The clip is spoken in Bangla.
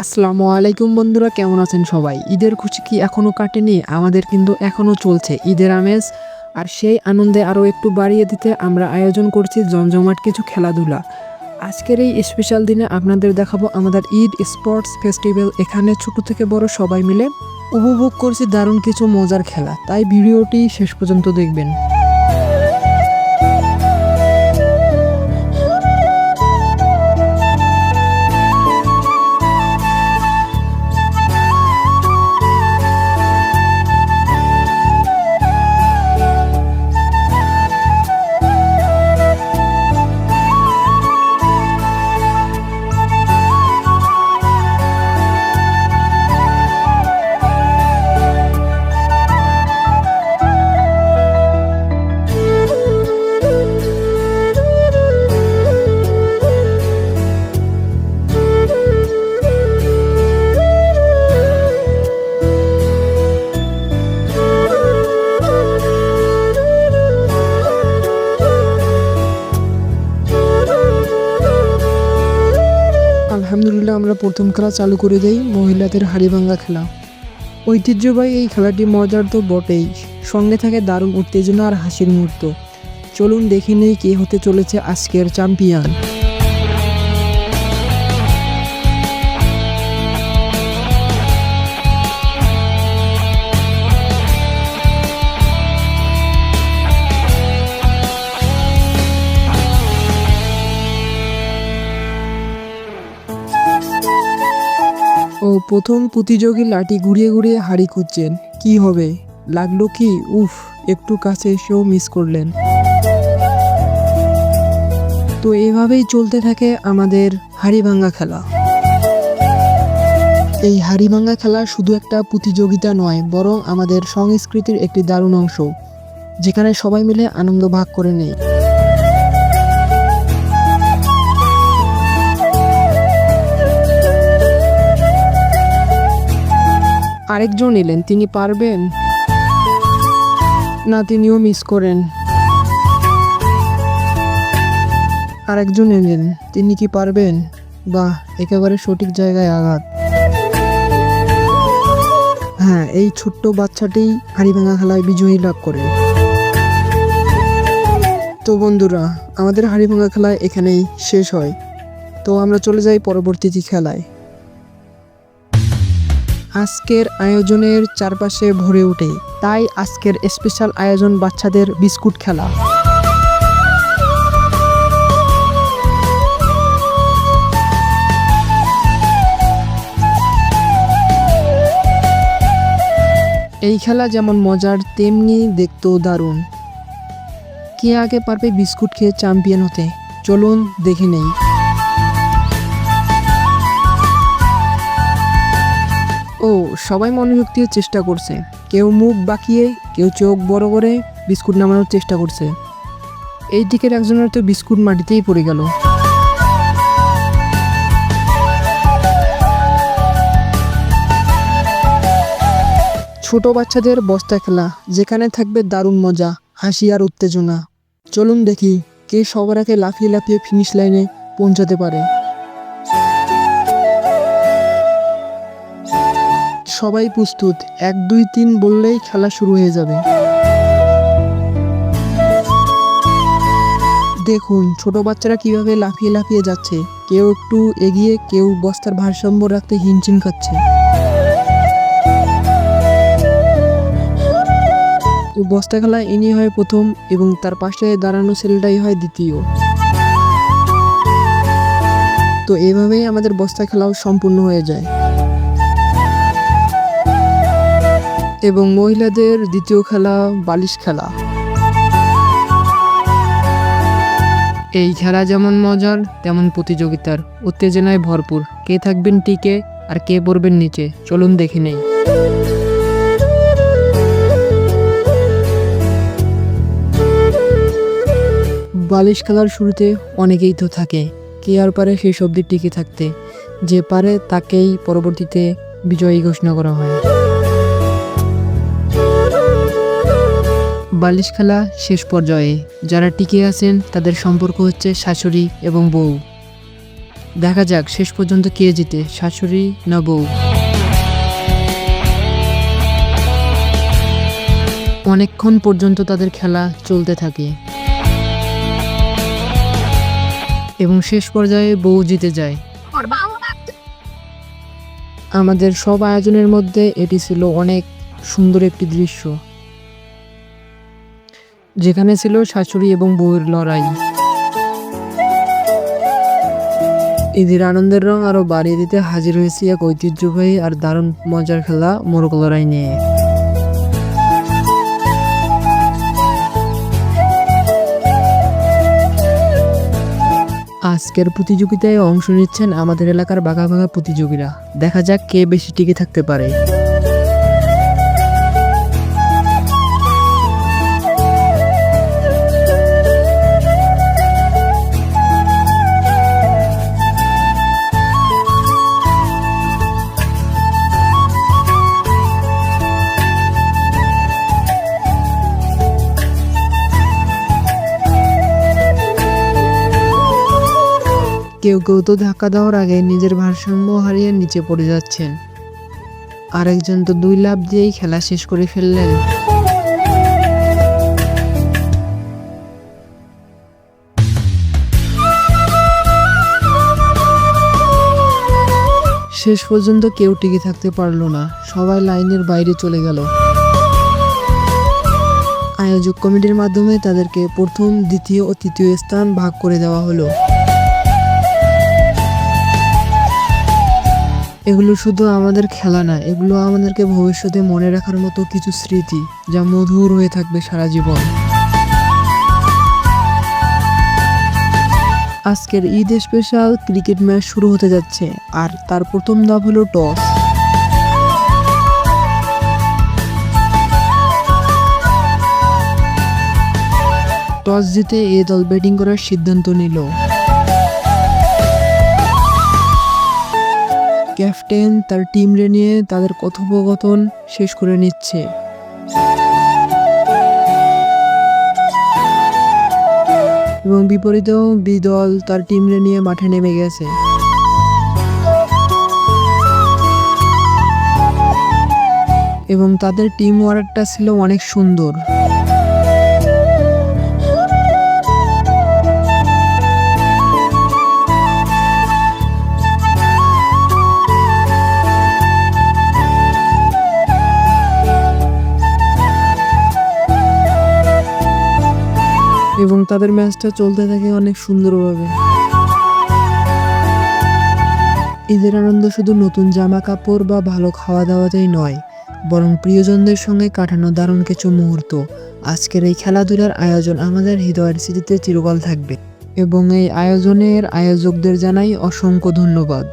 আসসালামু আলাইকুম বন্ধুরা, কেমন আছেন সবাই? ঈদের খুশি কি এখনও কাটেনি? আমাদের কিন্তু এখনও চলছে ঈদের আমেজ। আর সেই আনন্দে আরও একটু বাড়িয়ে দিতে আমরা আয়োজন করছি জমজমাট কিছু খেলাধুলা। আজকের এই স্পেশাল দিনে আপনাদের দেখাবো আমাদের ঈদ স্পোর্টস ফেস্টিভ্যাল। এখানে ছোট থেকে বড় সবাই মিলে উপভোগ করছি দারুণ কিছু মজার খেলা, তাই ভিডিওটি শেষ পর্যন্ত দেখবেন। আলহামদুলিল্লাহ, আমরা প্রথম খেলা চালু করে দেই মহিলাদের হাড়িভাঙ্গা খেলা। ঐতিহ্যবাহী এই খেলাটি মজার তো বটেই, সঙ্গে থাকে দারুণ উত্তেজনা আর হাসির মুহূর্ত। চলুন দেখে নেই কে হতে চলেছে আজকের চ্যাম্পিয়ন। প্রথম প্রতিযোগী লাঠি ঘুরিয়ে ঘুরিয়ে হাড়ি খুঁজছেন, কি হবে? লাগলো কি? উফ, একটু কাছে এসেও মিস করলেন। তো এভাবেই চলতে থাকে আমাদের হাড়িভাঙ্গা খেলা। এই হাড়িভাঙ্গা খেলা শুধু একটা প্রতিযোগিতা নয়, বরং আমাদের সংস্কৃতির একটি দারুণ অংশ, যেখানে সবাই মিলে আনন্দ ভাগ করে নেয়। আরেকজন এলেন, তিনি পারবেন না? তিনিও মিস করেন। আরেকজন এলেন, তিনি কি পারবেন? বাহ, একেবারে সঠিক জায়গায় আঘাত। হ্যাঁ, এই ছোট্ট বাচ্চাটি হাড়িভাঙ্গা খেলায় বিজয়ী লাভ করেন। তো বন্ধুরা, আমাদের হাড়িভাঙ্গা খেলা এখানেই শেষ হয়। তো আমরা চলে যাই পরবর্তী খেলায়। আজকের আয়োজনের চারপাশে ভরে ওঠে, তাই আজকের স্পেশাল আয়োজন বাচ্চাদের বিস্কুট খেলা। এই খেলা যেমন মজার তেমনি দেখতেও দারুণ। কে আগে পারবে বিস্কুট খেয়ে চ্যাম্পিয়ন হতে? চলুন দেখে নেই। সবাই মনোযোগ দিয়ে চেষ্টা করছে, কেউ মুখ বাঁকিয়ে, কেউ চোখ বড় করে বিস্কুট নামানোর চেষ্টা করছে। এই দিকের একজনের তো বিস্কুট মাটিতেই পড়ে গেল। ছোট বাচ্চাদের বস্তা খেলা, যেখানে থাকবে দারুণ মজা, হাসি আর উত্তেজনা। চলুন দেখি কে সবার আগে লাফিয়ে লাফিয়ে ফিনিশ লাইনে পৌঁছাতে পারে। সবাই প্রস্তুত, 1 2 3 বললেই খেলা শুরু হয়ে যাবে। দেখুন ছোট বাচ্চারা কিভাবে লাফিয়ে লাফিয়ে যাচ্ছে, কেউ একটু এগিয়ে, কেউ বস্তার ভারসাম্য রাখতে হিমশিম খাচ্ছে। বস্তা খেলায় ইনি হয় প্রথম এবং তার পাশে দাঁড়ানো ছেলেটাই হয় দ্বিতীয়। তো এভাবেই আমাদের বস্তা খেলাও সম্পূর্ণ হয়ে যায়। এবং মহিলাদের দ্বিতীয় খেলা বালিশ খেলা। এই খেলা যেমন মজার তেমন প্রতিযোগিতার উত্তেজনায় ভরপুর। কে থাকবেন টিকে আর কে পড়বেন নিচে, চলুন দেখে নেই। বালিশ খেলার শুরুতে অনেকেই তো থাকে, কে আর পারে সেই শব্দে টিকে থাকতে? যে পারে তাকেই পরবর্তীতে বিজয়ী ঘোষণা করা হয়। বালিশ খেলা শেষ পর্যায়ে যারা টিকে আছেন তাদের সম্পর্ক হচ্ছে শাশুড়ি এবং বউ। দেখা যাক শেষ পর্যন্ত কে জিতে, শাশুড়ি না বউ। অনেকক্ষণ পর্যন্ত তাদের খেলা চলতে থাকে এবং শেষ পর্যায়ে বউ জিতে যায়। আমাদের সব আয়োজনের মধ্যে এটি ছিল অনেক সুন্দর একটি দৃশ্য, যেখানে ছিল শাশুড়ি এবং বউয়ের লড়াই। ঈদের আনন্দের রং আরো বাড়িয়ে দিতে হাজির হয়েছি এক ঐতিহ্যবাহী আর দারুণ মজার খেলা, মোরগ লড়াই নিয়ে। আজকের প্রতিযোগিতায় অংশ নিচ্ছেন আমাদের এলাকার বাঘা বাঘা প্রতিযোগীরা। দেখা যাক কে বেশি টিকে থাকতে পারে। কেউ কেউ তো ধাক্কা দেওয়ার আগে নিজের ভারসাম্য হারিয়ে নিচে পড়ে যাচ্ছেন, আরেকজন তো 2 লাফ দিয়েই খেলা শেষ করে ফেললেন। শেষ পর্যন্ত কেউ টিকে থাকতে পারলো না, সবাই লাইনের বাইরে চলে গেল। আয়োজক কমিটির মাধ্যমে তাদেরকে প্রথম, দ্বিতীয় ও তৃতীয় স্থান ভাগ করে দেওয়া হলো। এগুলো শুধু আমাদের খেলা না, এগুলো আমাদেরকে ভবিষ্যতে মনে রাখার মতো কিছু স্মৃতি, যা মধুর হয়ে থাকবে সারা জীবন। আজকের ঈদ স্পেশাল ক্রিকেট ম্যাচ শুরু হতে যাচ্ছে, আর তার প্রথম ধাপ হলো টস। টস জিতে এ দল ব্যাটিং করার সিদ্ধান্ত নিল। ক্যাপ্টেন তার টিমরে নিয়ে তাদের কথোপকথন শেষ করে নিচ্ছে। এবং বিপরীতেও বি দল তার টিমরে নিয়ে মাঠে নেমে গেছে। এবং তাদের টিম ওয়ার্কটা ছিল অনেক সুন্দর। এবং তাদের ম্যাচটা চলতে থাকে অনেক সুন্দরভাবে। ঈদের আনন্দ শুধু নতুন জামা কাপড় বা ভালো খাওয়া দাওয়াতেই নয়, বরং প্রিয়জনদের সঙ্গে কাটানো দারুণ কিছু মুহূর্ত। আজকের এই খেলাধুলার আয়োজন আমাদের হৃদয়ের স্মৃতিতে চিরকাল থাকবে এবং এই আয়োজনের আয়োজকদের জানাই অসংখ্য ধন্যবাদ।